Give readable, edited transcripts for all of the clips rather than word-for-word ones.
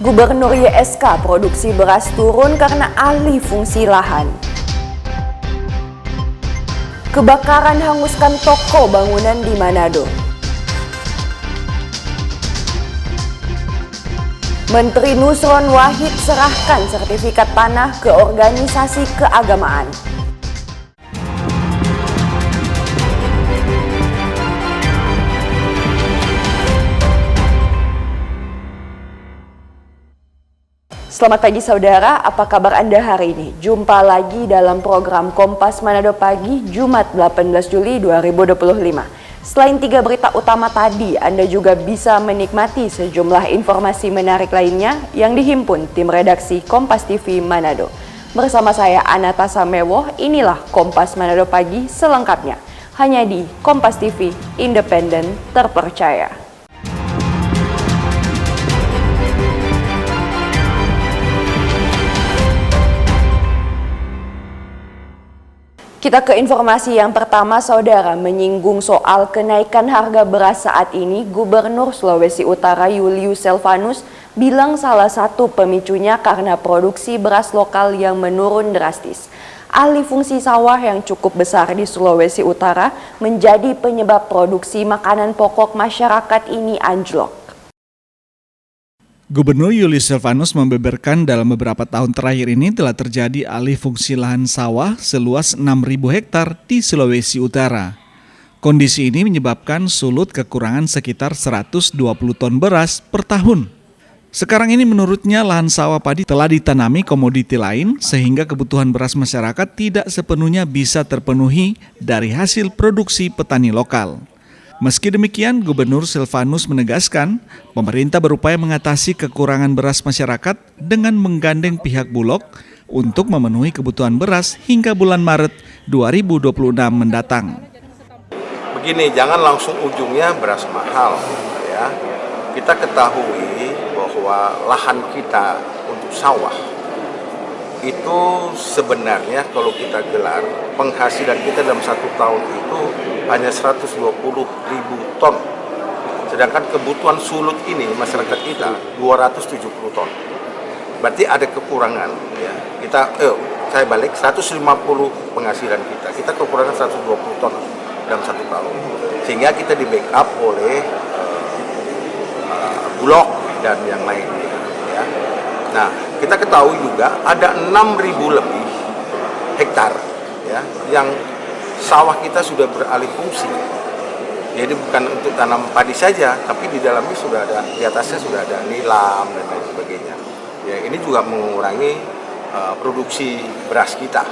Gubernur YSK produksi beras turun karena alih fungsi lahan. Kebakaran hanguskan toko bangunan di Manado. Menteri Nusron Wahid serahkan sertifikat tanah ke organisasi keagamaan. Selamat pagi saudara, apa kabar Anda hari ini? Jumpa lagi dalam program Kompas Manado Pagi, Jumat 18 Juli 2025. Selain 3 berita utama tadi, Anda juga bisa menikmati sejumlah informasi menarik lainnya yang dihimpun tim redaksi Kompas TV Manado. Bersama saya Anata Samewo, inilah Kompas Manado Pagi selengkapnya. Hanya di Kompas TV, independen, terpercaya. Kita ke informasi yang pertama, saudara, menyinggung soal kenaikan harga beras saat ini. Gubernur Sulawesi Utara Julius Selvanus bilang salah satu pemicunya karena produksi beras lokal yang menurun drastis. Alih fungsi sawah yang cukup besar di Sulawesi Utara menjadi penyebab produksi makanan pokok masyarakat ini anjlok. Gubernur Julius Selvanus membeberkan dalam beberapa tahun terakhir ini telah terjadi alih fungsi lahan sawah seluas 6.000 hektar di Sulawesi Utara. Kondisi ini menyebabkan Sulut kekurangan sekitar 120 ton beras per tahun. Sekarang ini menurutnya lahan sawah padi telah ditanami komoditi lain sehingga kebutuhan beras masyarakat tidak sepenuhnya bisa terpenuhi dari hasil produksi petani lokal. Meski demikian, Gubernur Selvanus menegaskan pemerintah berupaya mengatasi kekurangan beras masyarakat dengan menggandeng pihak Bulog untuk memenuhi kebutuhan beras hingga bulan Maret 2026 mendatang. Begini, jangan langsung ujungnya beras mahal, ya. Kita ketahui bahwa lahan kita untuk sawah itu sebenarnya kalau kita gelar penghasilan kita dalam 1 tahun itu hanya 120.000 ton. Sedangkan kebutuhan Sulut ini masyarakat kita 270 ton. Berarti ada kekurangan, ya. Saya balik 150 penghasilan kita kekurangan 120 ton dalam 1 tahun. Sehingga kita di backup oleh Bulog dan yang lainnya, ya. Nah, kita ketahui juga ada 6.000 lebih hektar, ya, yang sawah kita sudah beralih fungsi. Jadi bukan untuk tanam padi saja, tapi di dalamnya sudah ada, di atasnya sudah ada nilam dan lain sebagainya. Ya, ini juga mengurangi produksi beras kita,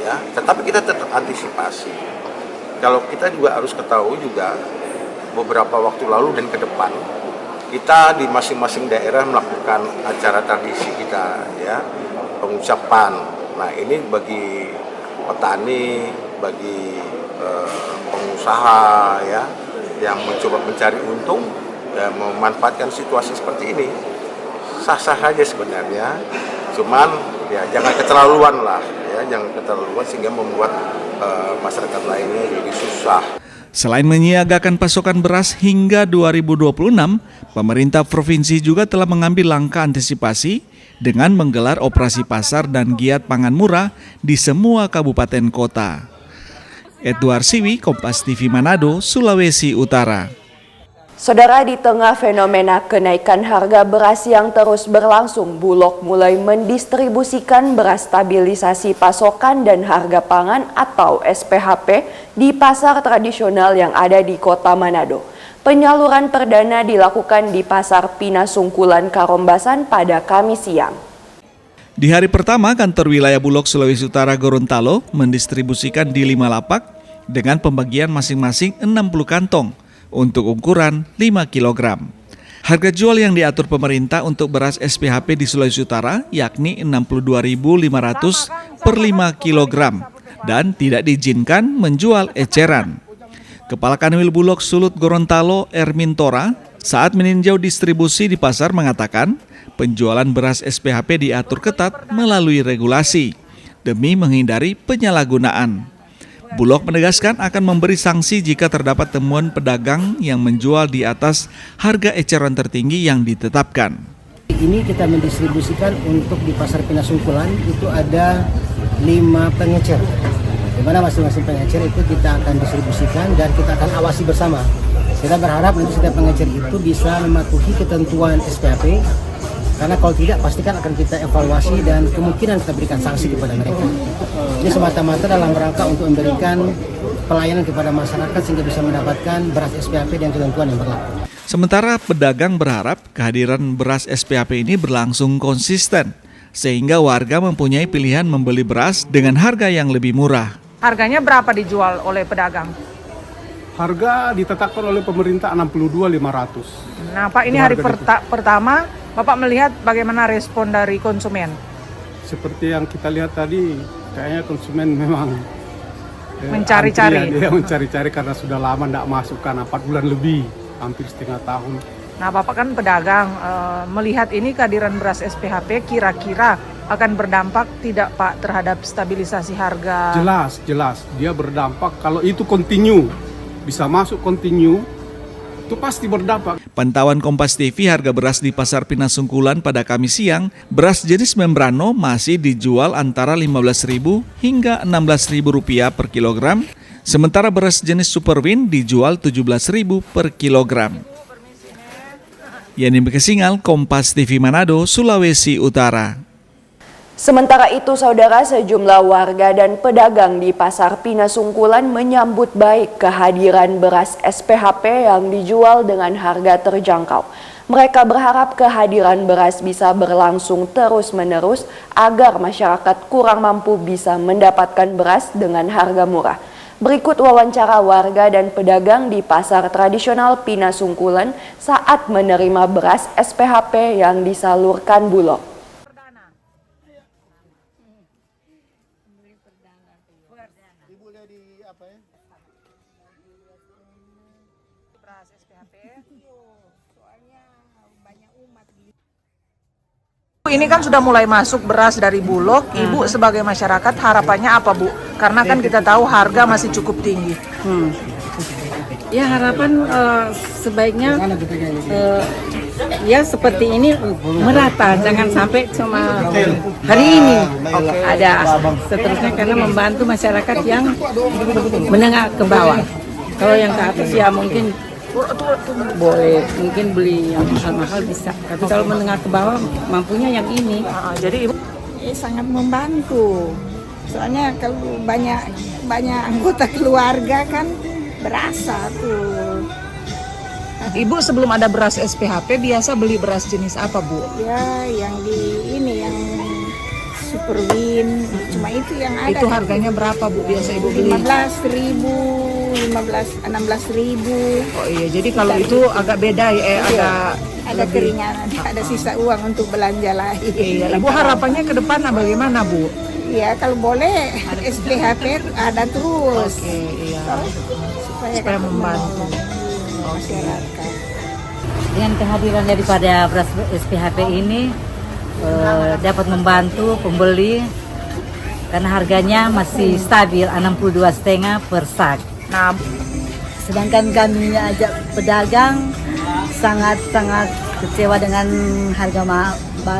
ya. Tetapi kita tetap antisipasi. Kalau kita juga harus ketahui juga beberapa waktu lalu dan ke depan kita di masing-masing daerah melakukan acara tradisi kita, ya, pengucapan. Nah, ini bagi petani, bagi pengusaha, ya, yang mencoba mencari untung dan memanfaatkan situasi seperti ini, sah-sah saja sebenarnya. Cuman ya jangan keterlaluan lah, ya, jangan keterlaluan sehingga membuat masyarakat lainnya jadi susah. Selain menyiagakan pasokan beras hingga 2026, pemerintah provinsi juga telah mengambil langkah antisipasi dengan menggelar operasi pasar dan giat pangan murah di semua kabupaten kota. Edward Siwi, Kompas TV Manado, Sulawesi Utara. Saudara, di tengah fenomena kenaikan harga beras yang terus berlangsung, Bulog mulai mendistribusikan beras stabilisasi pasokan dan harga pangan atau SPHP di pasar tradisional yang ada di Kota Manado. Penyaluran perdana dilakukan di Pasar Pinasungkulan Karombasan pada Kamis siang. Di hari pertama, kantor wilayah Bulog Sulawesi Utara Gorontalo mendistribusikan di 5 lapak dengan pembagian masing-masing 60 kantong untuk ukuran 5 kg. Harga jual yang diatur pemerintah untuk beras SPHP di Sulawesi Utara yakni 62.500 per 5 kg dan tidak diizinkan menjual eceran. Kepala Kanwil Bulog Sulut Gorontalo Ermin Tora saat meninjau distribusi di pasar mengatakan penjualan beras SPHP diatur ketat melalui regulasi demi menghindari penyalahgunaan. Bulog menegaskan akan memberi sanksi jika terdapat temuan pedagang yang menjual di atas harga eceran tertinggi yang ditetapkan. ini kita mendistribusikan untuk di Pasar Pinasungkulan itu ada 5 pengecer. Di mana masing-masing pengecer itu kita akan distribusikan dan kita akan awasi bersama. Kita berharap nanti setiap pengecer itu bisa mematuhi ketentuan SPHP, karena kalau tidak pastikan akan kita evaluasi dan kemungkinan kita berikan sanksi kepada mereka. Ini semata-mata dalam rangka untuk memberikan pelayanan kepada masyarakat sehingga bisa mendapatkan beras SPHP dan ketentuan yang berlaku. Sementara pedagang berharap kehadiran beras SPHP ini berlangsung konsisten, sehingga warga mempunyai pilihan membeli beras dengan harga yang lebih murah. Harganya berapa dijual oleh pedagang? Harga ditetapkan oleh pemerintah 62.500. Nah Pak, ini hari pertama, Bapak melihat bagaimana respon dari konsumen? Seperti yang kita lihat tadi, kayaknya konsumen memang mencari-cari. Dia mencari-cari karena sudah lama tidak masuk, karena 4 bulan lebih, hampir setengah tahun. Nah Bapak kan pedagang, melihat ini kehadiran beras SPHP kira-kira akan berdampak tidak Pak terhadap stabilisasi harga? Jelas. Dia berdampak kalau itu continue, bisa masuk continue, itu pasti berdampak. Pantauan Kompas TV, harga beras di Pasar Pinasungkulan pada Kamis siang, beras jenis Membrano masih dijual antara Rp15.000 hingga Rp16.000 per kilogram, sementara beras jenis Superwin dijual Rp17.000 per kilogram. Yani Bekesingal, Kompas TV Manado, Sulawesi Utara. Sementara itu, saudara, sejumlah warga dan pedagang di Pasar Pinasungkulan menyambut baik kehadiran beras SPHP yang dijual dengan harga terjangkau. Mereka berharap kehadiran beras bisa berlangsung terus-menerus agar masyarakat kurang mampu bisa mendapatkan beras dengan harga murah. Berikut wawancara warga dan pedagang di Pasar Tradisional Pinasungkulan saat menerima beras SPHP yang disalurkan Bulog. Ini kan sudah mulai masuk beras dari Bulog. Ibu sebagai masyarakat harapannya apa Bu? Karena kan kita tahu harga masih cukup tinggi. Ya harapan sebaiknya ya seperti ini merata, jangan sampai cuma hari ini ada, seterusnya karena membantu masyarakat yang menengah ke bawah. Kalau yang ke atas ya mungkin boleh, mungkin beli yang mahal-mahal bisa, tapi kalau menengah ke bawah mampunya yang ini. Jadi Ibu sangat membantu, soalnya kalau banyak anggota keluarga kan berasa tuh. Ibu sebelum ada beras SPHP biasa beli beras jenis apa Bu? Ya yang yang Superwin, cuma itu yang ada. Itu harganya berapa Bu biasa Ibu beli? 15.000, 16.000. Oh iya, jadi kalau itu agak beda ya, ada keringanan, ada sisa uang untuk belanja lagi. Iya, Ibu harapannya ke depan bagaimana Bu? Ya kalau boleh SPHP ada terus. Oke, iya. Supaya membantu masyarakat. Dengan kehadiran daripada beras SPHP ini dapat membantu pembeli karena harganya masih stabil 62,5 per sak. Nah, sedangkan kami aja pedagang sangat-sangat kecewa dengan harga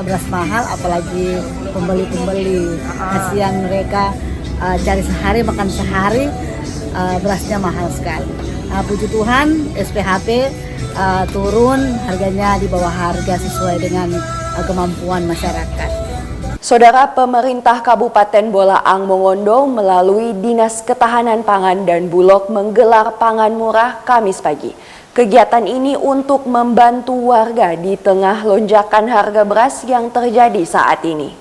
beras mahal, apalagi pembeli-pembeli. Kasihan mereka cari sehari makan sehari, berasnya mahal sekali. Puji Tuhan SPHP turun, harganya di bawah harga sesuai dengan kemampuan masyarakat. Saudara, pemerintah Kabupaten Bolaang Mongondo melalui Dinas Ketahanan Pangan dan Bulog menggelar pangan murah Kamis pagi. Kegiatan ini untuk membantu warga di tengah lonjakan harga beras yang terjadi saat ini.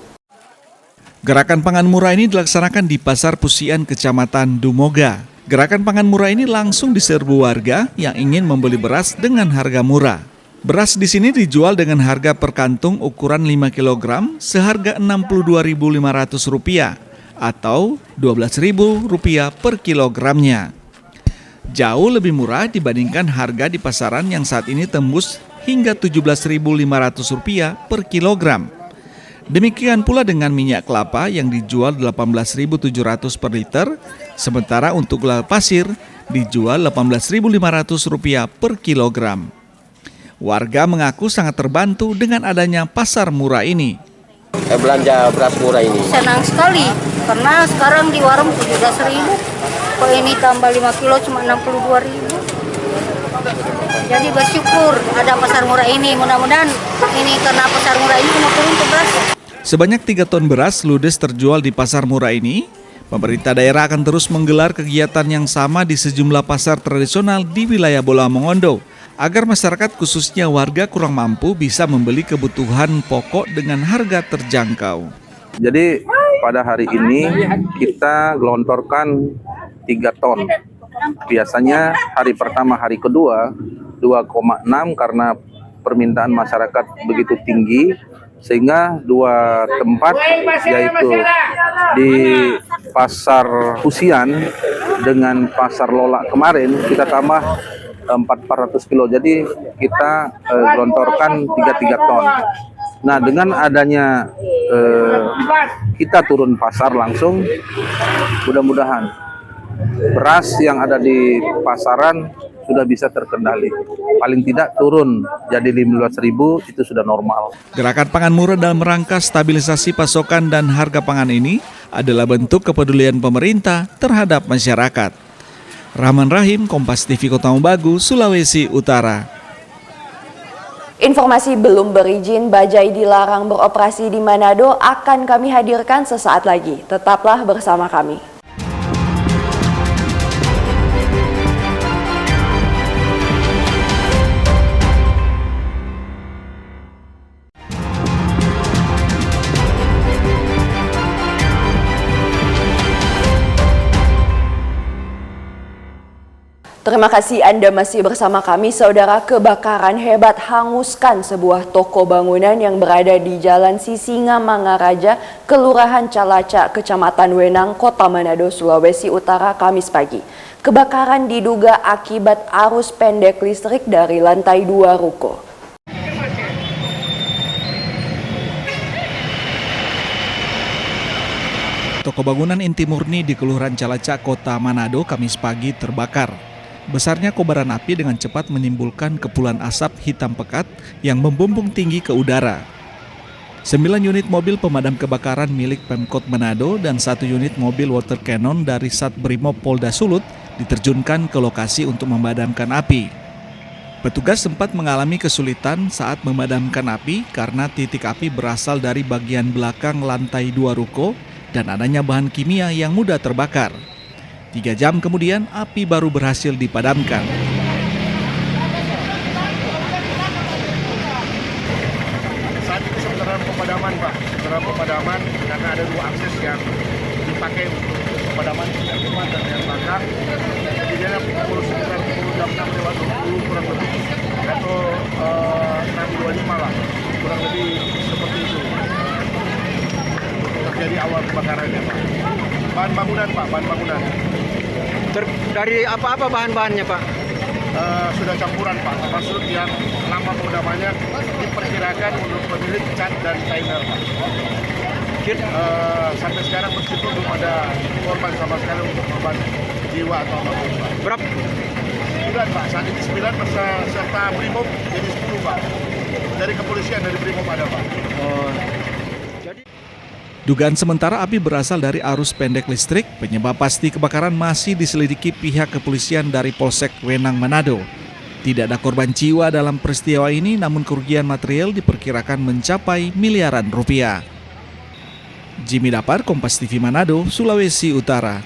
Gerakan pangan murah ini dilaksanakan di Pasar Pusian, Kecamatan Dumoga. Gerakan pangan murah ini langsung diserbu warga yang ingin membeli beras dengan harga murah. Beras di sini dijual dengan harga per kantung ukuran 5 kg seharga Rp62.500 atau Rp12.000 per kilogramnya. Jauh lebih murah dibandingkan harga di pasaran yang saat ini tembus hingga Rp17.500 per kilogram. Demikian pula dengan minyak kelapa yang dijual Rp18.700 per liter, sementara untuk gula pasir dijual Rp18.500 per kilogram. Warga mengaku sangat terbantu dengan adanya pasar murah ini. Belanja beras murah ini. Senang sekali karena sekarang di warung 17.000, kok ini tambah 5 kilo cuma 62.000. Jadi bersyukur ada pasar murah ini, mudah-mudahan ini karena pasar murah ini mau turun ke beras. Sebanyak 3 ton beras ludes terjual di pasar murah ini. Pemerintah daerah akan terus menggelar kegiatan yang sama di sejumlah pasar tradisional di wilayah Bola Mongondo, agar masyarakat khususnya warga kurang mampu bisa membeli kebutuhan pokok dengan harga terjangkau. Jadi pada hari ini kita gelontorkan 3 ton. Biasanya hari pertama, hari kedua 2,6 karena permintaan masyarakat begitu tinggi, sehingga 2 tempat yaitu di Pasar Pusian dengan Pasar Lola kemarin kita tambah 400 kilo, jadi kita gelontorkan 3 ton. Nah, dengan adanya kita turun pasar langsung, mudah-mudahan beras yang ada di pasaran sudah bisa terkendali. Paling tidak turun jadi 15.000, itu sudah normal. Gerakan pangan murah dalam rangka stabilisasi pasokan dan harga pangan ini adalah bentuk kepedulian pemerintah terhadap masyarakat. Rahman Rahim, Kompas TV Kota Mobagu, Sulawesi Utara. Informasi belum berizin bajai dilarang beroperasi di Manado akan kami hadirkan sesaat lagi. Tetaplah bersama kami. Terima kasih Anda masih bersama kami, Saudara. Kebakaran hebat hanguskan sebuah toko bangunan yang berada di Jalan Sisinga Mangaraja, Kelurahan Calaca, Kecamatan Wenang, Kota Manado, Sulawesi Utara, Kamis pagi. Kebakaran diduga akibat arus pendek listrik dari lantai 2 ruko. Toko bangunan inti murni di Kelurahan Calaca, Kota Manado, Kamis pagi terbakar. Besarnya kobaran api dengan cepat menimbulkan kepulan asap hitam pekat yang membumbung tinggi ke udara. 9 unit mobil pemadam kebakaran milik Pemkot Manado dan 1 unit mobil water cannon dari Satbrimob Polda Sulut diterjunkan ke lokasi untuk memadamkan api. Petugas sempat mengalami kesulitan saat memadamkan api karena titik api berasal dari bagian belakang lantai 2 ruko dan adanya bahan kimia yang mudah terbakar. 3 jam kemudian, api baru berhasil dipadamkan. Saat itu sementara pemadaman, Pak. Sementara pemadaman karena ada 2 akses yang dipakai untuk pemadaman yang depan dan yang belakang. Kejadiannya sekitar pukul jam 6:20 kurang lebih, atau 6:25 lah, kurang lebih seperti itu. Terjadi awal kebakarannya, Pak. Bahan bangunan, Pak, bahan bangunan. Dari apa-apa bahan-bahannya, Pak? Sudah campuran, Pak. Maksud yang lama pemadamannya diperkirakan untuk pemilik cat dan timer, Pak. Sampai sekarang meskipun belum ada korban sama sekali untuk korban jiwa atau apapun, Pak. Berapa? 9, Pak. Saat ini 9 serta Brimob jadi 10, Pak. Dari kepolisian, dari Brimob ada, Pak. Dugaan sementara api berasal dari arus pendek listrik. Penyebab pasti kebakaran masih diselidiki pihak kepolisian dari Polsek Wenang Manado. Tidak ada korban jiwa dalam peristiwa ini, namun kerugian material diperkirakan mencapai miliaran rupiah. Jimmy Dapar, Kompas TV Manado, Sulawesi Utara.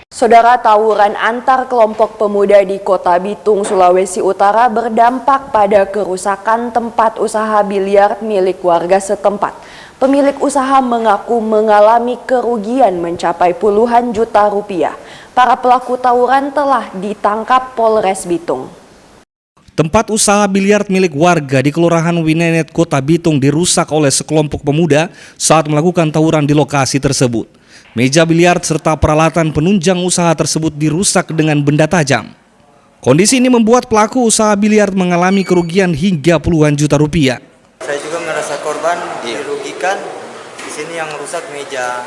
Saudara, tawuran antar kelompok pemuda di Kota Bitung, Sulawesi Utara berdampak pada kerusakan tempat usaha biliar milik warga setempat. Pemilik usaha mengaku mengalami kerugian mencapai puluhan juta rupiah. Para pelaku tawuran telah ditangkap Polres Bitung. Tempat usaha biliar milik warga di Kelurahan Winenet, Kota Bitung dirusak oleh sekelompok pemuda saat melakukan tawuran di lokasi tersebut. Meja biliar serta peralatan penunjang usaha tersebut dirusak dengan benda tajam. Kondisi ini membuat pelaku usaha biliar mengalami kerugian hingga puluhan juta rupiah. Saya juga merasa korban, dirugikan. Di sini yang rusak meja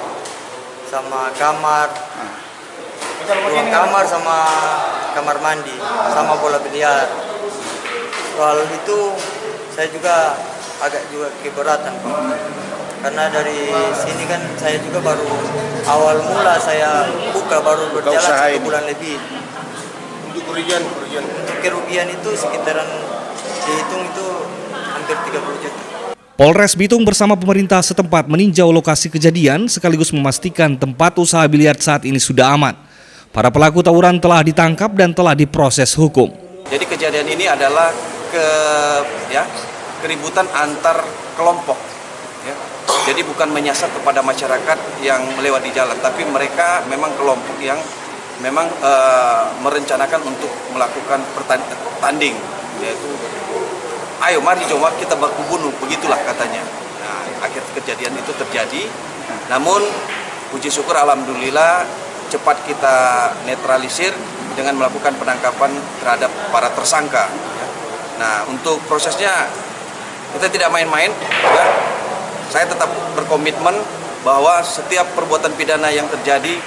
sama kamar, ruang kamar sama kamar mandi, sama bola biliar. Soal itu saya juga agak juga keberatan Pak. Karena dari sini kan saya juga baru awal mula saya buka baru berjalan 1 bulan lebih. Untuk kerugian Untuk kerugian itu sekitaran dihitung itu hampir 30 juta. Polres Bitung bersama pemerintah setempat meninjau lokasi kejadian sekaligus memastikan tempat usaha biliar saat ini sudah aman. Para pelaku tawuran telah ditangkap dan telah diproses hukum. Jadi kejadian ini adalah keributan antar kelompok. Ya. Jadi bukan menyasar kepada masyarakat yang melewati jalan, tapi mereka memang kelompok yang memang merencanakan untuk melakukan tanding, yaitu ayo mari coba kita baku bunuh, begitulah katanya. Nah, akhir kejadian itu terjadi, namun puji syukur alhamdulillah cepat kita netralisir dengan melakukan penangkapan terhadap para tersangka. Nah, untuk prosesnya kita tidak main-main, ya. Saya tetap berkomitmen bahwa setiap perbuatan pidana yang terjadi,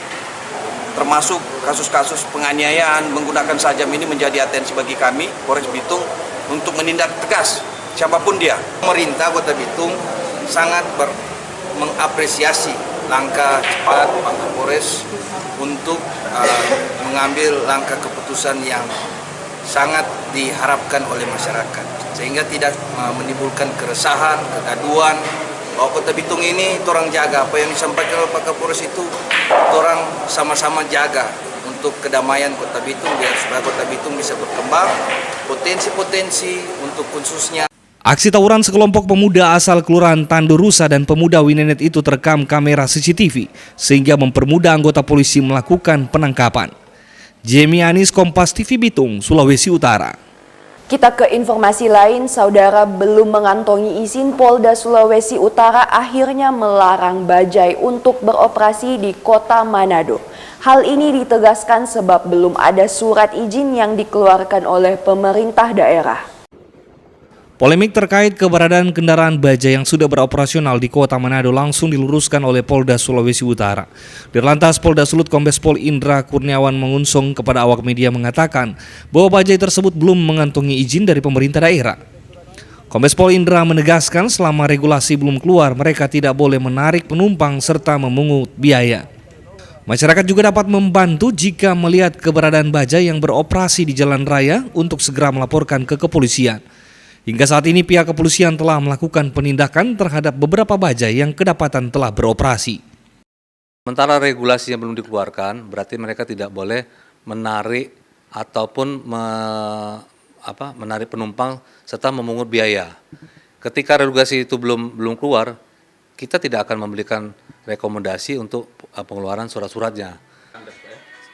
termasuk kasus-kasus penganiayaan menggunakan sajam ini menjadi atensi bagi kami, Polres Bitung, untuk menindak tegas siapapun dia. Pemerintah Kota Bitung sangat mengapresiasi langkah cepat Pak Kapolres untuk mengambil langkah keputusan yang sangat diharapkan oleh masyarakat, sehingga tidak menimbulkan keresahan, kegaduhan. Bahwa Kota Bitung ini orang jaga, apa yang disampaikan oleh Pak Kapolres itu orang sama-sama jaga untuk kedamaian Kota Bitung, biar supaya Kota Bitung bisa berkembang, potensi-potensi untuk khususnya. Aksi tawuran sekelompok pemuda asal Kelurahan Tandurusa dan pemuda Winenet itu terekam kamera CCTV sehingga mempermudah anggota polisi melakukan penangkapan. Jamie Anis, Kompas TV Bitung, Sulawesi Utara. Kita ke informasi lain, saudara, belum mengantongi izin Polda Sulawesi Utara akhirnya melarang bajai untuk beroperasi di Kota Manado. Hal ini ditegaskan sebab belum ada surat izin yang dikeluarkan oleh pemerintah daerah. Polemik terkait keberadaan kendaraan bajai yang sudah beroperasional di Kota Manado langsung diluruskan oleh Polda Sulawesi Utara. Dirlantas Polda Sulut Kombes Pol Indra Kurniawan mengunsung kepada awak media mengatakan bahwa bajai tersebut belum mengantongi izin dari pemerintah daerah. Kombes Pol Indra menegaskan selama regulasi belum keluar mereka tidak boleh menarik penumpang serta memungut biaya. Masyarakat juga dapat membantu jika melihat keberadaan bajai yang beroperasi di jalan raya untuk segera melaporkan ke kepolisian. Hingga saat ini pihak kepolisian telah melakukan penindakan terhadap beberapa bajai yang kedapatan telah beroperasi. Sementara regulasinya belum dikeluarkan, berarti mereka tidak boleh menarik ataupun menarik penumpang serta memungut biaya. Ketika regulasi itu belum keluar, kita tidak akan memberikan rekomendasi untuk pengeluaran surat-suratnya.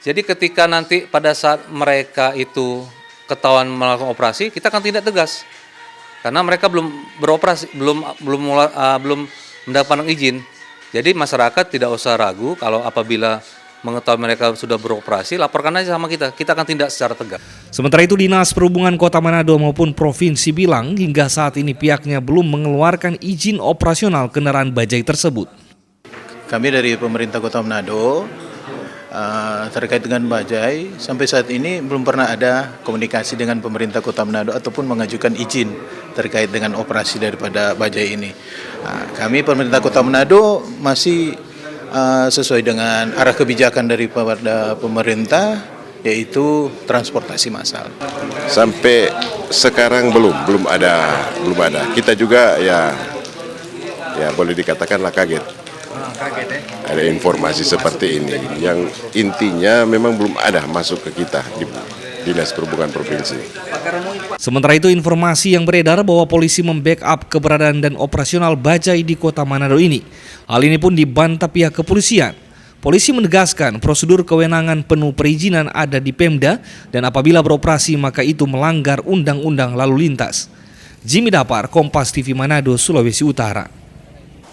Jadi ketika nanti pada saat mereka itu ketahuan melakukan operasi, kita akan tindak tegas. Karena mereka belum beroperasi, belum mendapatkan izin. Jadi masyarakat tidak usah ragu kalau apabila mengetahui mereka sudah beroperasi, laporkan aja sama kita. Kita akan tindak secara tegas. Sementara itu Dinas Perhubungan Kota Manado maupun Provinsi bilang hingga saat ini pihaknya belum mengeluarkan izin operasional kendaraan bajai tersebut. Kami dari pemerintah Kota Manado terkait dengan bajai sampai saat ini belum pernah ada komunikasi dengan pemerintah Kota Manado ataupun mengajukan izin terkait dengan operasi daripada bajai ini. Kami pemerintah Kota Manado masih sesuai dengan arah kebijakan daripada pemerintah, yaitu transportasi massal. Sampai sekarang belum ada. Kita juga ya boleh dikatakanlah kaget. Ada informasi seperti ini yang intinya memang belum ada masuk ke kita di Dinas Perhubungan Provinsi. Sementara itu informasi yang beredar bahwa polisi membackup keberadaan dan operasional bajai di Kota Manado ini. Hal ini pun dibantah pihak kepolisian. Polisi menegaskan prosedur kewenangan penuh perizinan ada di Pemda dan apabila beroperasi maka itu melanggar undang-undang lalu lintas. Jimmy Dapar, Kompas TV Manado, Sulawesi Utara.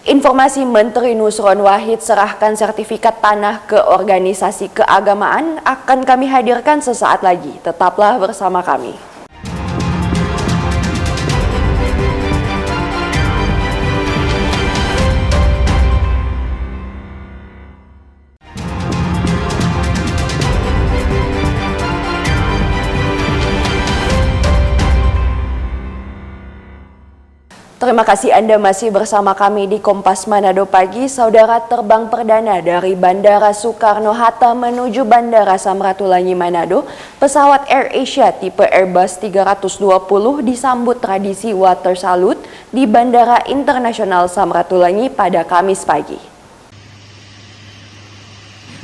Informasi Menteri Nusron Wahid serahkan sertifikat tanah ke organisasi keagamaan akan kami hadirkan sesaat lagi. Tetaplah bersama kami. Terima kasih Anda masih bersama kami di Kompas Manado Pagi. Saudara, terbang perdana dari Bandara Soekarno-Hatta menuju Bandara Samratulangi Manado, pesawat Air Asia tipe Airbus 320 disambut tradisi water salute di Bandara Internasional Samratulangi pada Kamis pagi.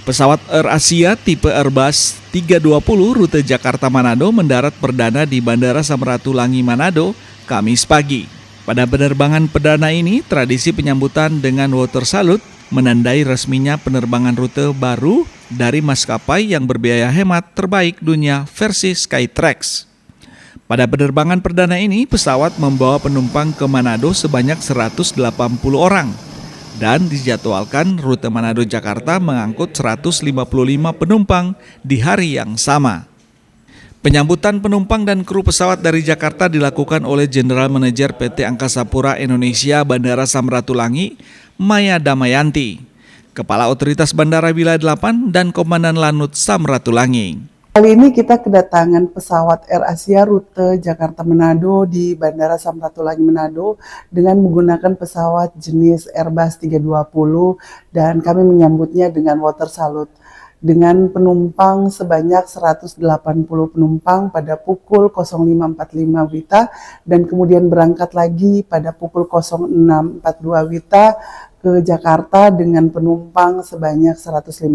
Pesawat Air Asia tipe Airbus 320 rute Jakarta-Manado mendarat perdana di Bandara Samratulangi Manado Kamis pagi. Pada penerbangan perdana ini, tradisi penyambutan dengan water salute menandai resminya penerbangan rute baru dari maskapai yang berbiaya hemat terbaik dunia versi Skytrax. Pada penerbangan perdana ini, pesawat membawa penumpang ke Manado sebanyak 180 orang dan dijadwalkan rute Manado-Jakarta mengangkut 155 penumpang di hari yang sama. Penyambutan penumpang dan kru pesawat dari Jakarta dilakukan oleh General Manager PT Angkasa Pura Indonesia Bandara Samratulangi, Maya Damayanti, Kepala Otoritas Bandara Wilayah 8 dan Komandan Lanut Samratulangi. Kali ini kita kedatangan pesawat Air Asia rute Jakarta-Manado di Bandara Samratulangi Manado dengan menggunakan pesawat jenis Airbus 320 dan kami menyambutnya dengan water salute. Dengan penumpang sebanyak 180 penumpang pada pukul 05.45 WITA dan kemudian berangkat lagi pada pukul 06.42 WITA ke Jakarta dengan penumpang sebanyak 155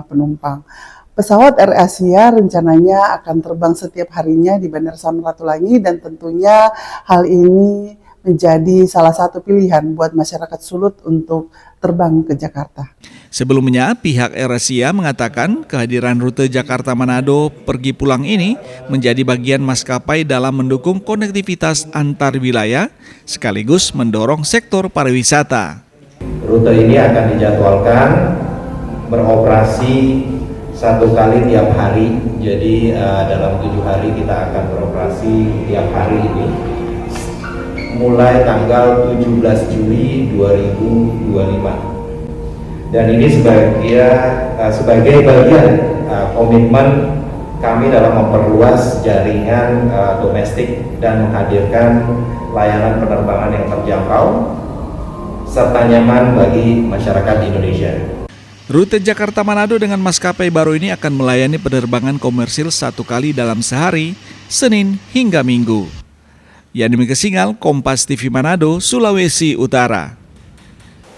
penumpang. Pesawat Air Asia rencananya akan terbang setiap harinya di Bandara Samratulangi dan tentunya hal ini menjadi salah satu pilihan buat masyarakat Sulut untuk terbang ke Jakarta. Sebelumnya, pihak Air Asia mengatakan kehadiran rute Jakarta-Manado pergi pulang ini menjadi bagian maskapai dalam mendukung konektivitas antar wilayah sekaligus mendorong sektor pariwisata. Rute ini akan dijadwalkan beroperasi 1 kali tiap hari, jadi dalam 7 hari kita akan beroperasi tiap hari ini mulai tanggal 17 Juli 2025. Dan ini sebagai bagian komitmen kami dalam memperluas jaringan domestik dan menghadirkan layanan penerbangan yang terjangkau serta nyaman bagi masyarakat Indonesia. Rute Jakarta-Manado dengan maskapai baru ini akan melayani penerbangan komersil 1 kali dalam sehari, Senin hingga Minggu. Yani Kesingal, Kompas TV Manado, Sulawesi Utara.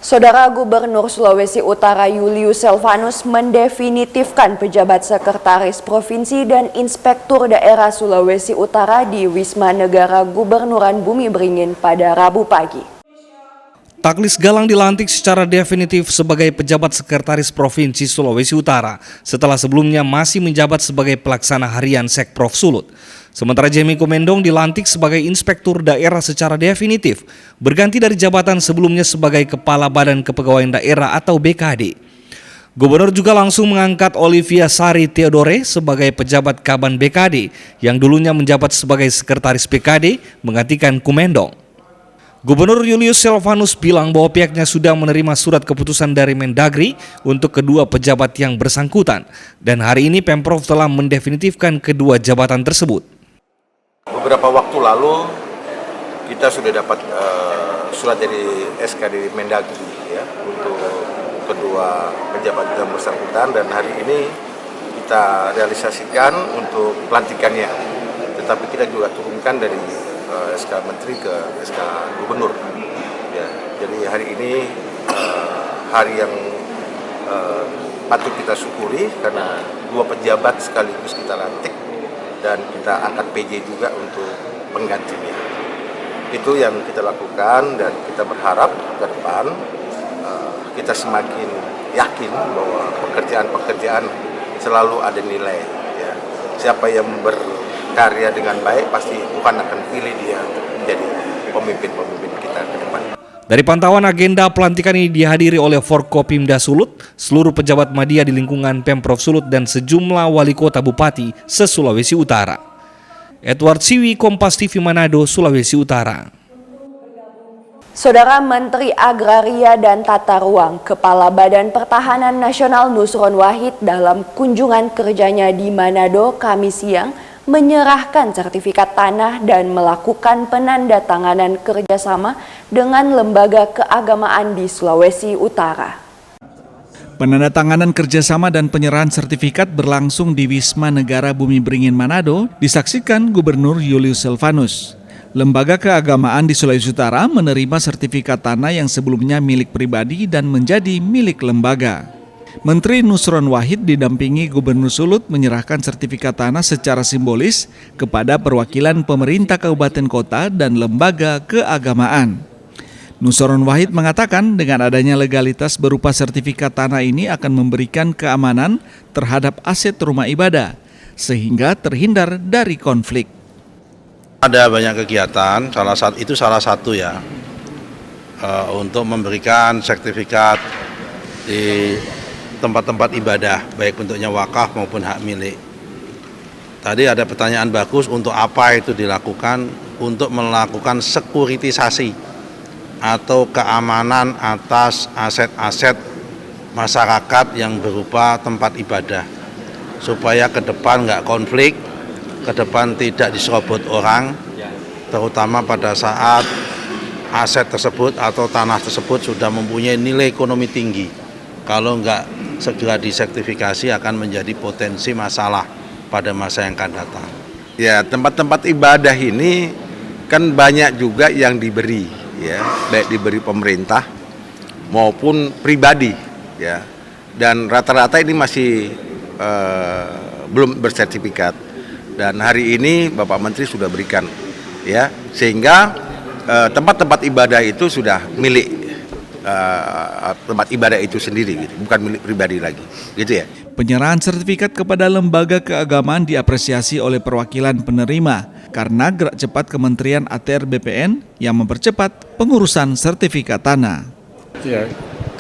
Saudara Gubernur Sulawesi Utara Julius Selvanus mendefinitifkan pejabat sekretaris provinsi dan inspektur daerah Sulawesi Utara di Wisma Negara Gubernuran Bumi Beringin pada Rabu pagi. Taklis Galang dilantik secara definitif sebagai pejabat sekretaris provinsi Sulawesi Utara setelah sebelumnya masih menjabat sebagai pelaksana harian Sekprov Sulut. Sementara Jemi Komendong dilantik sebagai inspektur daerah secara definitif, berganti dari jabatan sebelumnya sebagai Kepala Badan Kepegawaian Daerah atau BKD. Gubernur juga langsung mengangkat Olivia Sari Theodore sebagai pejabat Kaban BKD yang dulunya menjabat sebagai sekretaris BKD menggantikan Komendong. Gubernur Julius Selvanus bilang bahwa pihaknya sudah menerima surat keputusan dari Mendagri untuk kedua pejabat yang bersangkutan dan hari ini Pemprov telah mendefinitifkan kedua jabatan tersebut. Beberapa waktu lalu kita sudah dapat surat dari SK dari Mendagri ya untuk kedua pejabat yang bersangkutan dan hari ini kita realisasikan untuk pelantikannya. Tetapi kita juga turunkan dari SK Menteri ke SK Gubernur. Ya, jadi hari ini hari yang patut kita syukuri karena dua pejabat sekaligus kita lantik dan kita angkat PJ juga untuk penggantinya. Itu yang kita lakukan dan kita berharap ke depan kita semakin yakin bahwa pekerjaan-pekerjaan selalu ada nilai. Ya. Siapa yang berkarya dengan baik pasti Tuhan akan pilih dia untuk menjadi pemimpin-pemimpin kita ke depan. Dari pantauan agenda pelantikan ini dihadiri oleh Forkopimda Sulut, seluruh pejabat media di lingkungan Pemprov Sulut dan sejumlah wali kota bupati se-Sulawesi Utara. Edward Siwi, Kompas TV Manado, Sulawesi Utara. Saudara Menteri Agraria dan Tata Ruang, Kepala Badan Pertahanan Nasional Nusron Wahid dalam kunjungan kerjanya di Manado Kamis siang menyerahkan sertifikat tanah dan melakukan penandatanganan kerjasama dengan lembaga keagamaan di Sulawesi Utara. Penandatanganan kerjasama dan penyerahan sertifikat berlangsung di Wisma Negara Bumi Beringin Manado, disaksikan Gubernur Julius Silvanus. Lembaga keagamaan di Sulawesi Utara menerima sertifikat tanah yang sebelumnya milik pribadi dan menjadi milik lembaga. Menteri Nusron Wahid didampingi Gubernur Sulut menyerahkan sertifikat tanah secara simbolis kepada perwakilan pemerintah kabupaten kota dan lembaga keagamaan. Nusron Wahid mengatakan dengan adanya legalitas berupa sertifikat tanah ini akan memberikan keamanan terhadap aset rumah ibadah, sehingga terhindar dari konflik. Ada banyak kegiatan, salah satu ya, untuk memberikan sertifikat di tempat-tempat ibadah, baik bentuknya wakaf maupun hak milik. Tadi ada pertanyaan bagus, untuk apa itu dilakukan? Untuk melakukan sekuritisasi atau keamanan atas aset-aset masyarakat yang berupa tempat ibadah, supaya ke depan nggak konflik, ke depan tidak diserobot orang, terutama pada saat aset tersebut atau tanah tersebut sudah mempunyai nilai ekonomi tinggi. Kalau nggak segera disertifikasi akan menjadi potensi masalah pada masa yang akan datang. Ya, tempat-tempat ibadah ini kan banyak juga yang diberi, ya, baik diberi pemerintah maupun pribadi, ya. Dan rata-rata ini masih belum bersertifikat. Dan hari ini Bapak Menteri sudah berikan, ya, sehingga tempat-tempat ibadah itu sudah milik tempat ibadah itu sendiri, gitu, bukan milik pribadi lagi, gitu ya. Penyerahan sertifikat kepada lembaga keagamaan diapresiasi oleh perwakilan penerima karena gerak cepat Kementerian ATR BPN yang mempercepat pengurusan sertifikat tanah. Ya,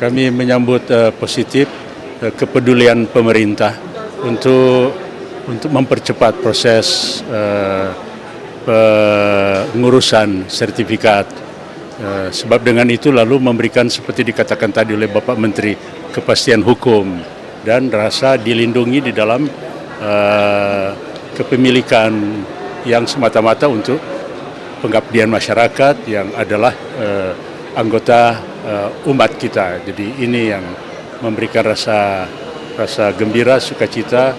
kami menyambut positif kepedulian pemerintah untuk mempercepat proses pengurusan sertifikat. Sebab dengan itu lalu memberikan seperti dikatakan tadi oleh Bapak Menteri, kepastian hukum dan rasa dilindungi di dalam kepemilikan yang semata-mata untuk pengabdian masyarakat yang adalah anggota umat kita. Jadi ini yang memberikan rasa gembira, sukacita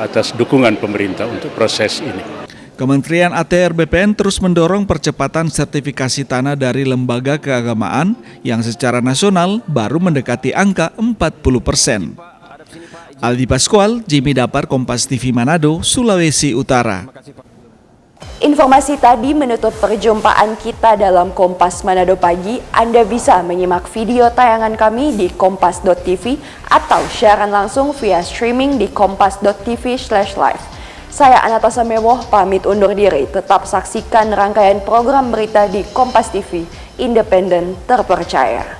atas dukungan pemerintah untuk proses ini. Kementerian ATR BPN terus mendorong percepatan sertifikasi tanah dari lembaga keagamaan yang secara nasional baru mendekati angka 40%. Aldi Pascual, Jimmy Dapar, Kompas TV Manado, Sulawesi Utara. Informasi tadi menutup perjumpaan kita dalam Kompas Manado Pagi. Anda bisa menyimak video tayangan kami di kompas.tv atau siaran langsung via streaming di kompas.tv/live. Saya Anastasia Mewoh pamit undur diri. Tetap saksikan rangkaian program berita di Kompas TV, independen, terpercaya.